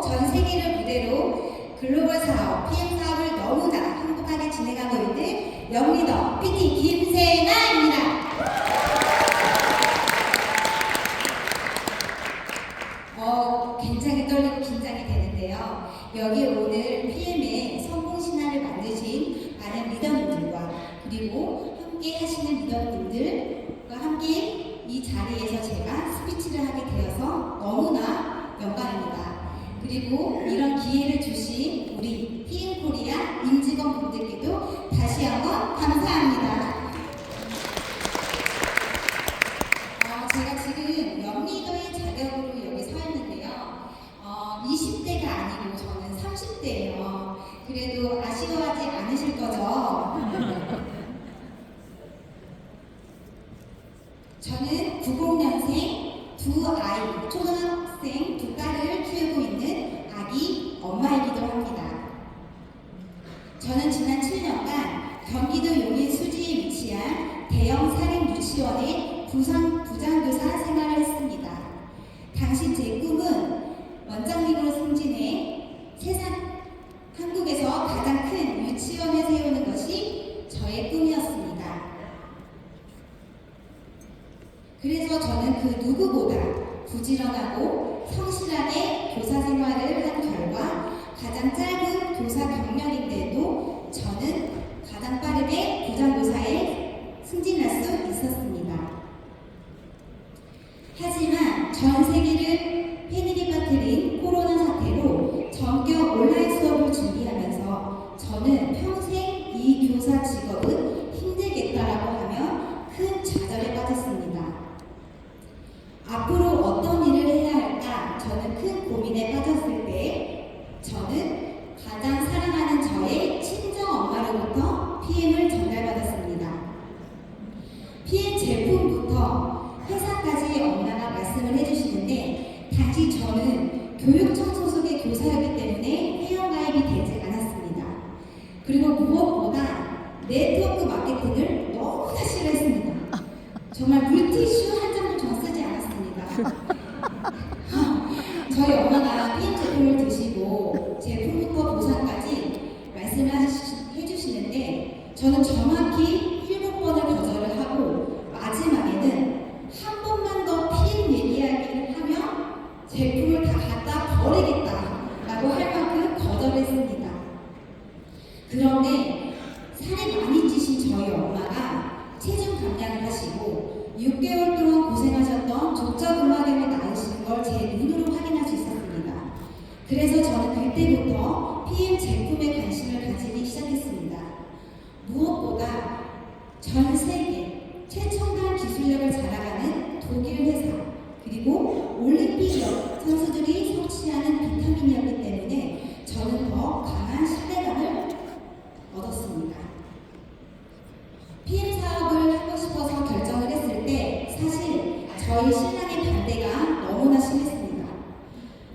전 세계를 무대로 글로벌 사업, PM 사업을 너무나 행복하게 진행하고 있는 영리더 PT 김세나입니다. 굉장히 떨리고 긴장이 되는데요. 여기 오늘 PM의 성공 신화를 만드신 많은 리더분들과 그리고 함께 하시는 리더분들과 함께 이 자리에서 제가 스피치를 하게 되어서 너무나 영광입니다. 그리고 이런 기회를 주신 우리 PM 코리아 임직원 분들께도 다시 한번 감사합니다. 제가 지금 영리더의 자격으로 여기 서 있는데요. 20대가 아니고 저는 30대예요. 그래도 아쉬워하지 않으실 거죠? 저는 90년생 두 아이, 초등학생 두 딸을 키우고 있는 아기 엄마이기도 합니다. 저는 지난 7년간 경기도 용인 수지에 위치한 대형 사립 유치원의 부장교사 생활을 했습니다. 당시 제 꿈은 원장님으로 승진해 한국에서 가장 큰 유치원을 세우는 것이 저의 꿈이었습니다. 그래서 저는 그 누구보다 부지런하고 성실하게 교사 생활을 한 결과 가장 짧은 교사 경력인데도 저는 가장 빠르게 부장교사에 승진할 수 있었습니다. 하지만 전 세계를 패닉에 빠뜨린 코로나 사태로 전격 온라인 수업을 준비하면서 저는 평생 이 교사 직업은 힘들겠다라고 하며 큰 좌절에 빠졌습니다. 앞으로 어떤 일을 해야 할까 저는 큰 고민에 빠졌을 때 저는 가장 사랑하는 저의 친정 엄마로부터 PM을 전달받았습니다. PM 제품부터 회사까지 엄마가 말씀을 해주시는데 당시 저는 교육청 소속의 교사였기 때문에 회원가입이 되지 않았습니다. 그리고 무엇보다 네트워크 마케팅을 너무나 싫어했습니다. 정말 물티슈 한 장도 전 쓰지 않았습니다. 저희 엄마가 PM 제품을 드시고 제품부터 보상까지 말씀을 해주시는데 저는 정확히 7번을 거절을 하고 마지막에는 한 번만 더 PM 얘기하기를 하면 제품을 다 갖다 버리겠다라고 할 만큼 거절했습니다. 그런데 살이 많이 찌신 저희 엄마가 체중 감량을 하시고 6개월 동안 고생하셨던 족저근막염이 나으시는 걸 제 눈으로 확인할 수 있었습니다. 그래서 저는 그때부터 PM 제품에 관심을 가지기 시작했습니다. 무엇보다 전 세계 최첨단 기술력을 자랑하는 독일 회사 그리고 올림픽 선수들이 섭취하는 비타민이었기 때문에 저는 더 강한 신뢰감을 얻었습니다. PM 사업을 하고 싶어서 결정을 했을 때 사실 저희 신랑의 반대가 너무나 심했습니다.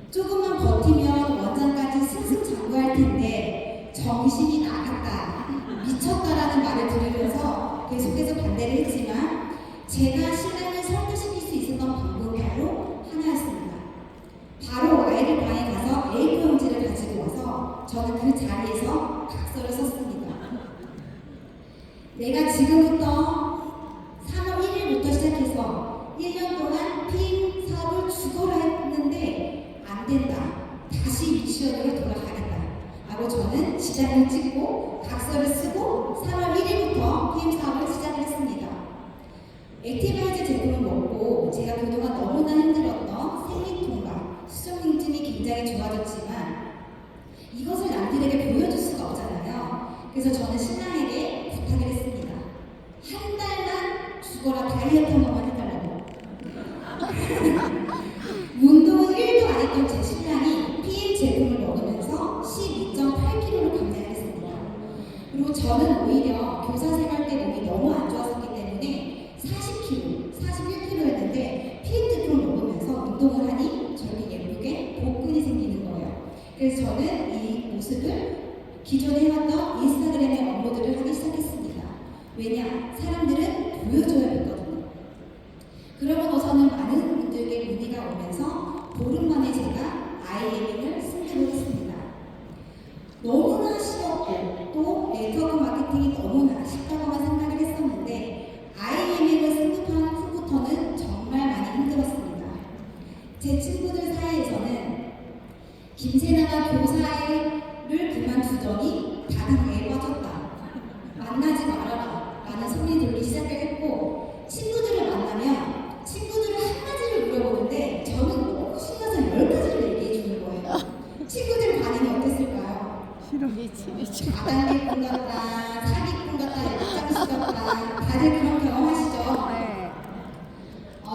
조금만 버티면 원장까지 승승장구할 텐데 정신이 나갔다, 미쳤다라는 말을 들으면서 계속해서 반대를 했지만 제가 신랑을 설득시킬 수 있었던 방법이 바로 하나였습니다. 바로 아이를 방에 가서 A4 용지를 가지고 와서 저는 그 자리에서 각서를 썼습니다. 내가 지금부터 3월 1일부터 시작해서 1년 동안 PM 사업을 죽어라 했는데 안 된다. 다시 유치원으로 돌아가겠다. 라고 저는 지장을 찍고 각서를 쓰고 3월 1일부터 PM 사업을 시작을 했습니다. 액티바이즈 제품을 먹고 제가 그동안 너무나 힘들었던 생리통과 수족냉증이 굉장히 좋아졌지만 이것을 남들에게 보여줄 수가 없잖아요. 그래서 저는 신랑에게 부탁을 했습니다. 한 달만 죽어라 다이어트 한 번만 해달라고. 운동을 1도 안 했던 제 신랑이 PM 제품을 먹으면서 12.8kg로 감량을 했습니다. 그리고 저는 오히려 교사 생활 때 몸이 너무 안 좋았었기 때문에 40kg, 41kg였는데 PM 제품을 먹으면서 운동을 하니 저렇게 예쁘게 복근이 생기는 거예요. 그래서 저는 이 모습을 기존에 해왔던 인스타그램에 업로드를 하기 시작했습니다. 왜냐? 사람들은 보여줘야 했거든요. 그러고 나서는 많은 분들에게 문의가 오면서 보름 만에 제가 IM을 승격 해보겠습니다. 너무나 쉬웠고 또 네트워크 마케팅이 너무나 쉽다고만 생각을 했었는데 IMM을 승급한 후부터는 정말 많이 힘들었습니다. 제 친구들 사이에서는 김세나가 교사를 그만두더니 다단계에 빠졌다. 만나지 말아라 라는 소리 들리기 시작을 했고 친구들을 만나면 친구들을 한 가지를 물어보는데 저는 너무 신나서 10가지를 얘기해 주는 거예요. 친구들 반응이 어땠을까요? 다단계꾼 같다, 사기꾼 같다, 역장수 같다 다들 그런 경험 하시죠? 네.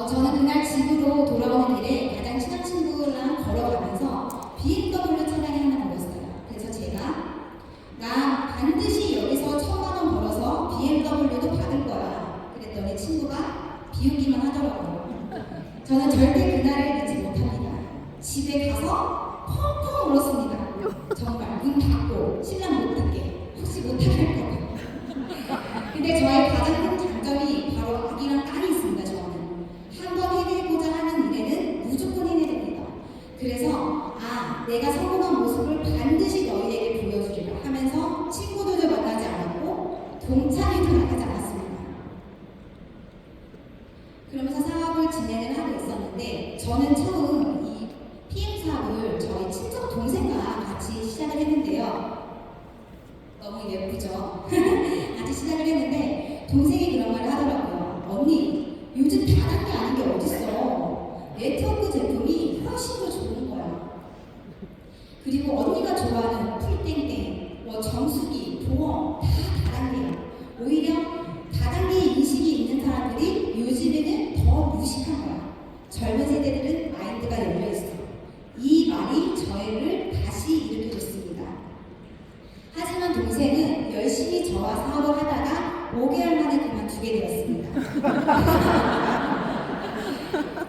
저는 그날 집으로 돌아오는 길에 가장 친한 친구랑 걸어가면서 BMW 차량이 하나 보였어요. 그래서 제가 나 반드시 여기서 1,000만 원 벌어서 BMW도 받을 거야. 그랬더니 친구가 비웃기만 하더라고요. 저는 절대 그날을 잊지 못합니다. 집에 가서 펑펑 울었습니다. 정말 문 닫고 신랑 못 듣게 혹시 못하게 할까봐. 근데 저의 가장 큰 장점이 바로 아기랑 딸이 있습니다. 저는 한번 해내고자 하는 일에는 무조건 해내됩니다. 그래서 내가 성공한 모습을 반드시 너희에게 보여주리라 하면서 친구들도 만나지 않았고 동창회도 나가지 않았습니다. 그러면서 사업을 진행을 하고 있었는데 저는 처음 이 PM 사업을 저희 친척 동생과 같이 시작을 했는데요. 너무 예쁘죠? 같이 시작을 했는데 동생이 그런 말을 하더라고요. 언니, 요즘 다단계 아닌 게 어딨어. 네트워크 제품이 훨씬 더 좋은 거야. 그리고 언니가 좋아하는 풀땡땡, 정수기, 보험 다 다단계야. 오히려 다단계 인식이 있는 사람들이 요즘에는 더 무식한 거야. 젊은 세대들은 마인드가 열려있어. 이 말이 저희를 다시 일으켜줬습니다. 하지만 동생은 열심히 저와 사업을 하다가 5개월 만에 그만두게 되었습니다.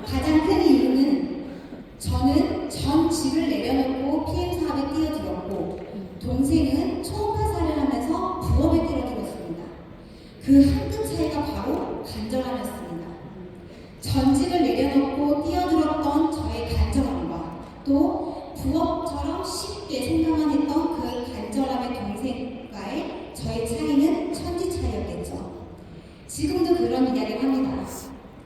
가장 큰 이유는 저는 전 집을 내려놓고 PM 사업에 뛰어들었고 동생은 초음파사를 하면서 부업에 뛰어들었습니다. 그 한 끗 차이가 바로 간절함이었습니다. 전직을 내려놓고 뛰어들었던 저의 간절함과 또 부업처럼 쉽게 생각만 했던 그 간절함의 동생과의 저의 차이는 천지 차이였겠죠. 지금도 그런 이야기를 합니다.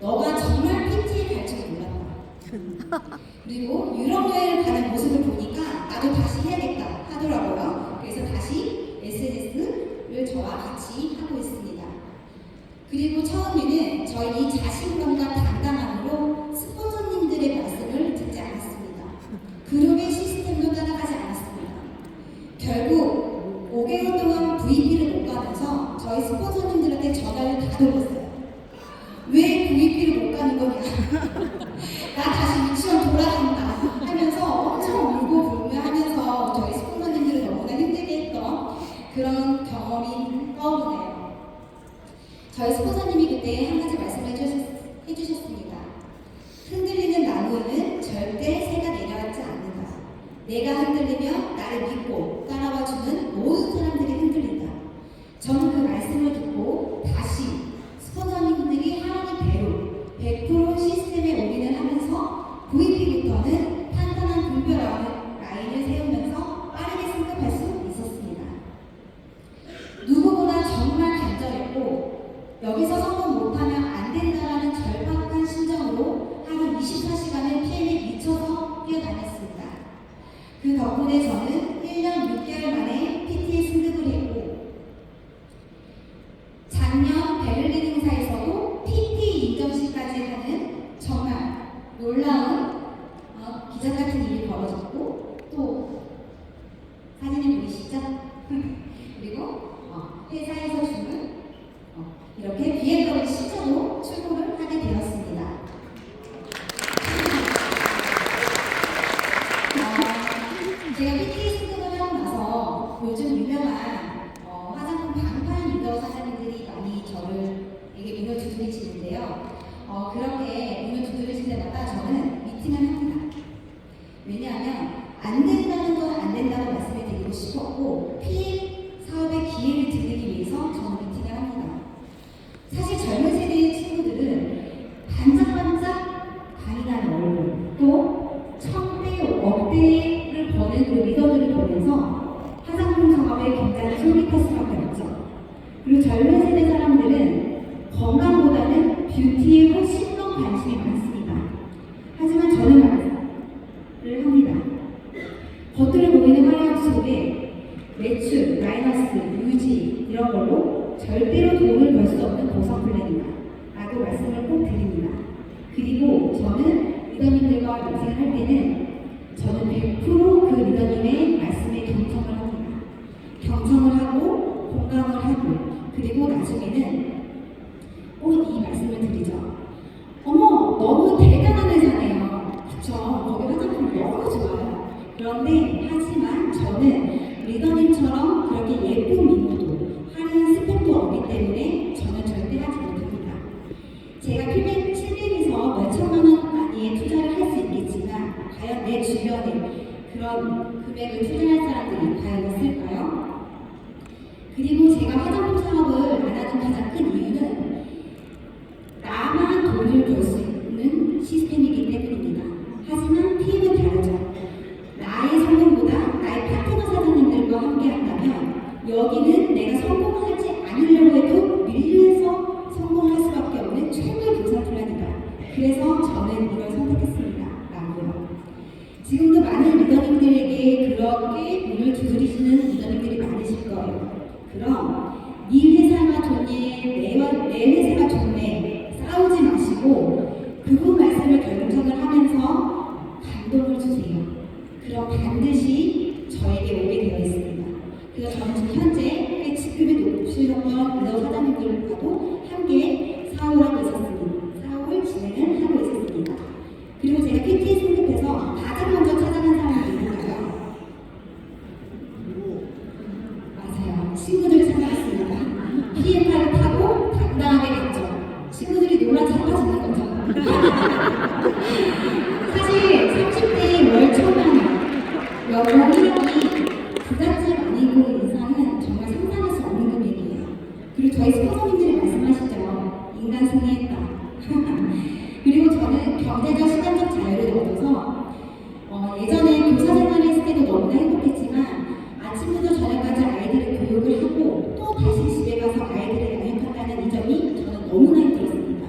너가 정말 PT에 갈 줄 몰랐다. 그리고 유럽 여행을 가는 모습을 보니까 나도 다시 해야겠다 하더라고요. 그래서 다시 SNS를 저와 같이 하고 있습니다. 그리고 처음에는 저희 자신감과 당당함으로 스폰서님들의 말씀을 듣지 않았습니다. 그룹의 시스템도 따라가지 않았습니다. 결국 5개월 동안 VP를 못 가면서 저희 스폰서님들한테 전화를 다 돌렸어요. 왜 VP를 못 가는 거냐? 나 다시 유치원 돌아간다 하면서 엄청 울고 불며 하면서 저희 스폰서님들을 너무나 힘들게 했던 그런 경험이 떠오르네요. 저희 스폰서님이 그때 한 가지 말씀을 해주셨습니다. 흔들리는 나무에는 절대 새가 내려앉지 않는다. 내가 흔들리면 나를 믿고 따라와주는 모든 사람들이 흔들린다. 저는 그 말씀을 듣고 다시 스폰서님들이 하나님 배로 100% 시스템에 올인을 하면서 VP부터는 탄탄한 분별 라인을 세우면서 빠르게 승급할 수 있었습니다. 누구보다 정말 간절했고 여기서 성공 못하면 안 된다라는 절박한 심정으로 하루 24시간을 PM에 미쳐서 뛰어다녔습니다. 그 덕분에 저는 1년 6개월 만에 PT에 승급을 했고 작년 베를린 행사에서도 PT 인정식까지 하는 정말 놀라운 기적 같은 일이 벌어졌고 또 사진을 보이시죠? 그리고 회사에서 주는 이렇게 BMW 시저로 출고를 하게 되었습니다. 제가 PT 승급을 하고 나서 요즘 유명한 화장품 방판 리더 사장님들이 많이 저에게 문을 두드리시는데요. 그렇게 문을 두드리실 때마다 저는 미팅을 합니다. 왜냐하면 안 된다는 건 안 된다고 말씀을 드리고 싶었고 PM 사업의 기회를 드리기 위해서 저는 미팅을 합니다. 사실 젊은 세대의 친구들은 반짝반짝 강인한 얼굴 또 천대 억대를 버는 그 일단 솔깃할 수밖에 없죠. 그리고 젊은 세대 사람들은 건강보다는 뷰티에 훨씬 더 관심이 많습니다. 하지만 저는 말을 합니다. 겉으로 보이는 화려함 속에 매출, 마이너스, 유지 이런 걸로 절대로 돈을 벌 수 없는 보상 플랜이다 라고 말씀을 꼭 드립니다. 그리고 저는 리더님들과 미팅을 할 때는 저는 100% 그 리더님의 말씀에 경청을 합니다. 경청을 하고 공감을 하고 그리고 나중에는 꼭 이 말씀을 드리죠. 어머 너무 대단한 회사네요. 그쵸? 거기 화장품 너무 좋아요. 그런데 하지만 저는 리더님처럼 그렇게 예쁜 미모도 하는 스펙도 없기 때문에 저는 절대 하지 못합니다. 제가 700에서 몇천만 원 단위의 투자를 할 수 있겠지만 과연 내 주변에 그런 금액을 투자할 사람들이 과연 있을까요? 그리고 제가 화장품 사업을 안 하는 가장 큰 이유는 나만 돈을 벌 수 있는 시스템이기 때문입니다. 하지만 팀은 다르죠. 나의 성공보다 나의 파트너 사장님들과 함께 한다면 여기는 내가 성공하지 않으려고 해도 밀려서 성공할 수밖에 없는 최고의 보상 플랜이다. 그래서 저는 이걸 선택했습니다. 라고요. 지금도 많은 리더님들에게 그렇게 문을 두드리시는 리더님들이 많으실 거예요. 그럼 네 회사가 좋네, 내 회사가 좋네 싸우지 마시고 그분 말씀을 경청을 하면서 감동을 주세요. 그럼 반드시 저에게 오게 되어 있습니다. 그래서 저는 지금 현재 직급이 높으셨던 리더 사장님들과도 함께 사업을 하고 있었습니다. 사업을 진행을 하고 있었습니다. 그리고 제가 PT에 승급해서 가장 먼저 찾아간 사람이 누군가요? 맞아요. 친구들을 찾아갔습니다. PM카를 타고 당당하게 갔죠. 친구들이 놀라 잡아주는 거죠. 사실 30대의 월 초반에 영업이력이 부잣집 아니고 이상은 정말 상상할 수 없는 금액이에요. 그리고 저희 스폰서님들이 말씀하시죠. 인간 승리했다. 그리고 저는 경제적 시간적 자유를 얻어서 예전에 교사 생활을 했을 때도 너무나 행복했지만 아침부터 저녁까지 아이들을 교육을 하고 또 다시 집에 가서 아이들을 양육한다는 이 점이 저는 너무나 힘들었습니다.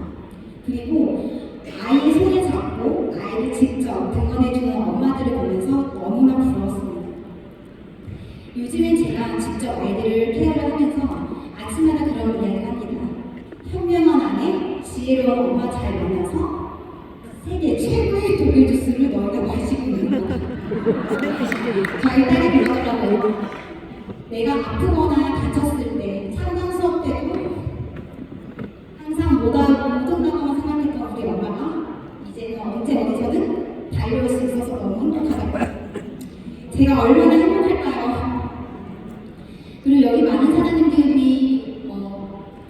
그리고 아이의 손을 잡고 아이를 직접 등원해주는 엄마들을 보면서 너무나 부러웠습니다. 요즘엔 제가 직접 아이들을 케어를 하면서 아침마다 그런 이야기를 합니다. 현명한 아내, 지혜로운 엄마 잘 만나서 세계 최고의 독일 주스를 너희가 마시고 있는 거다. 저희 딸이 그러더라고요. 내가 아프거나 다쳤을 때 상담 수업 때도 항상 못 온다고만 생각했던 우리 엄마가 이제는 언제 어디서는 달려올 수 있어서 너무 행복하다고. 제가 얼마나 행복할까요? 그리고 여기 많은 사장님들이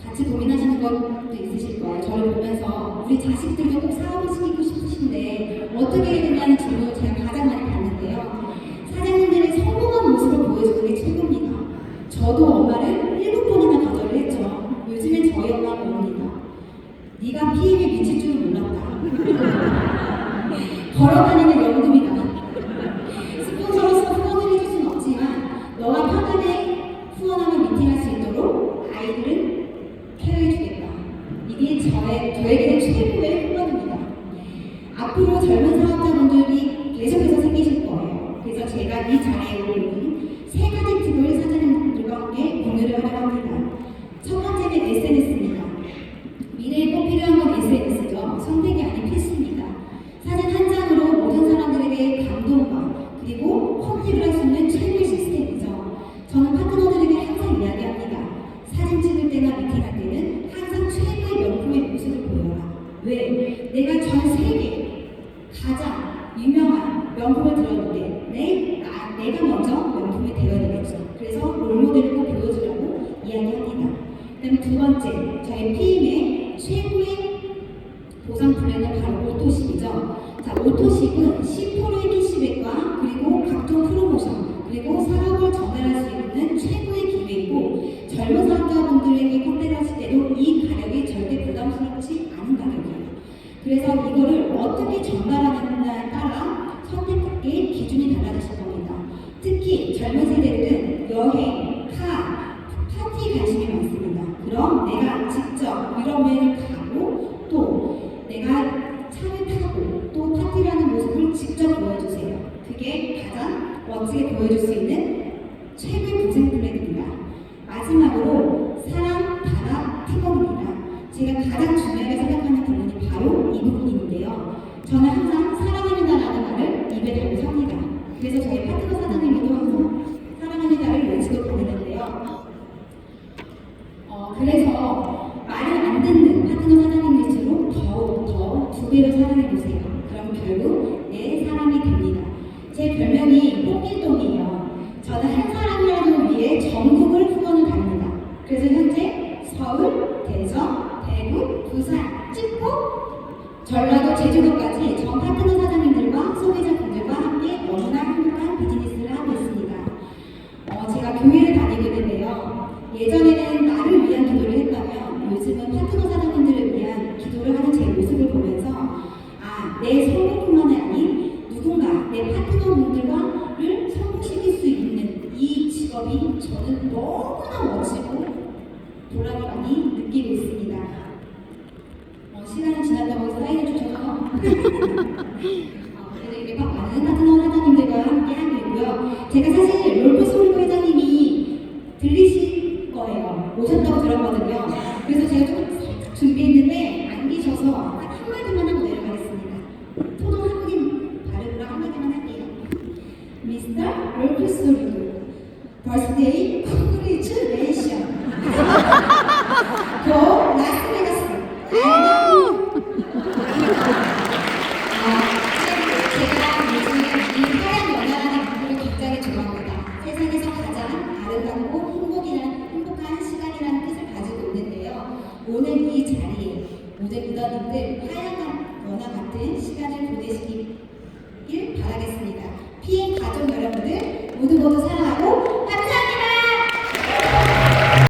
같이 고민하시는 것도 있으실 거예요. 저를 보면서 우리 자식들도 꼭 사업을 시키고 싶으신데 어떻게 해야 되냐는 질문을 제가 가장 많이 받는데요. 사장님들의 성공한 모습을 보여주는 게 최고입니다. 저도 엄마를 7번이나 거절을 했죠. 요즘엔 저희 엄마가 봅니다. 네가 PM에 미칠 줄은 몰랐다. 걸어다니는 연금이다. 스폰서로서 후원을 해줄 수는 없지만 너가 편안해 후원하며 미팅할 수 있도록 아이들은 케어해주겠다. 이게 저에게는 최고의 후원입니다. 앞으로 젊은 사업자분들이 계속해서 생기실 거예요. 그래서 제가 이 자리에 오른 세 가지 팁을 사장님들과 함께 공유를 하려고 합니다. 첫 번째는 SNS입니다. 미래에 꼭 필요한 건 SNS죠. 선택이 아닌 필수입니다. 사진 한 장으로 모든 사람들에게 감동과 그리고 컨택을 할 수 있는 최고의 시스템이죠. 저는 파트너들에게 항상 이야기합니다. 사진 찍을 때나 미팅할 때는 항상 최고의 명품의 모습을 보여라. 왜? 내가 전 세계 가장 유명한 명품을 들었는데 내가 먼저 명품이 되어야 되겠죠. 그래서 롤모델을 꼭 보여주려고 이야기합니다. 그다음에 두 번째, 저희 PM의 최고의 보상 플랜은 바로 오토십이죠. 자, 오토십은 10%의 캐시백과 그리고 각종 프로모션 그리고 사업을 전달할 수 있는 최고의 기회이고 젊은 사업자분들에게 컨택하실 때도 이 가격이 절대 부담스럽지 않은 가격이에요. 그래서 이거를 어떻게 전달하느냐에 따라 선택의 기준이 달라지실 겁니다. 특히 젊은 세대들은 여행, 카, 관심이 많습니다. 그럼 내가 직접 유럽여행을 가고 또 내가 차를 타고 또 파티를 하는 모습을 직접 보여주세요. 그게 가장 멋지게 보여줄 수 있는 최고의 부생 플랜입니다. 마지막으로 사랑, 단합, 팀워크입니다. 제가 가장 중요하게 생각하는 부분이 바로 이 부분인데요. 저는 항상 사랑합니다라는 말을 입에 달고 삽니다. 그래서 저희 파트너 사장님도 항상 사랑합니다를 외치고 다니는데요. 그래서 말을 안 듣는 파트너 사장님일수록 더욱 더 두 배로 사랑해보세요. 그럼 결국 내 사람이 됩니다. 제 별명이 뽕길동이에요. 저는 한 사람이라도 위해 전국을 후원을 갑니다. 그래서 현재 서울, 대전, 대구, 부산, 찍고 전라도, 제주도까지 전 파트너 사장님들과 소비자분들과 함께 너무나 행복한 비즈니스를 하고 있습니다. 제가 교회를 다니고 있는데요. 예전에는 나를 위한 기도를 했다면 요즘은 파트너 사장님들을 위한 기도를 하는 제 모습을 보면서 내 성공뿐만이 아닌 누군가 내 파트너분들과를 성공시킬 수 있는 이 직업이 저는 너무나 멋지고 보람을 많이 느끼고 있습니다. 시간이 지났다고 사인해 주셔서 그래도 이렇게 많은 파트너 사장님들과 함께 하고 있고요. 제가 사실 롤프스홀고 회장님이 들리실 거예요. 오셨다고 들었거든요. 그래서 제가 좀 살짝 준비했는데 안 계셔서 딱 한마디만 하고 내려가겠습니다. 토종 한국인 발음으로 한마디만 할게요. 미스터 롤프스홀고 버스데이 콩그레츄레이션 고 라스베가스 제가 요즘에 이 하얀 연하라는 곡을 굉장히 좋아합니다. 세상에서 가장 아름답고 행복한 시간이라는 뜻을 가지고 있는데요. 오늘 이 자리에 모든 리더님들 하얀 연하 같은 시간을 보내시길 바라겠습니다.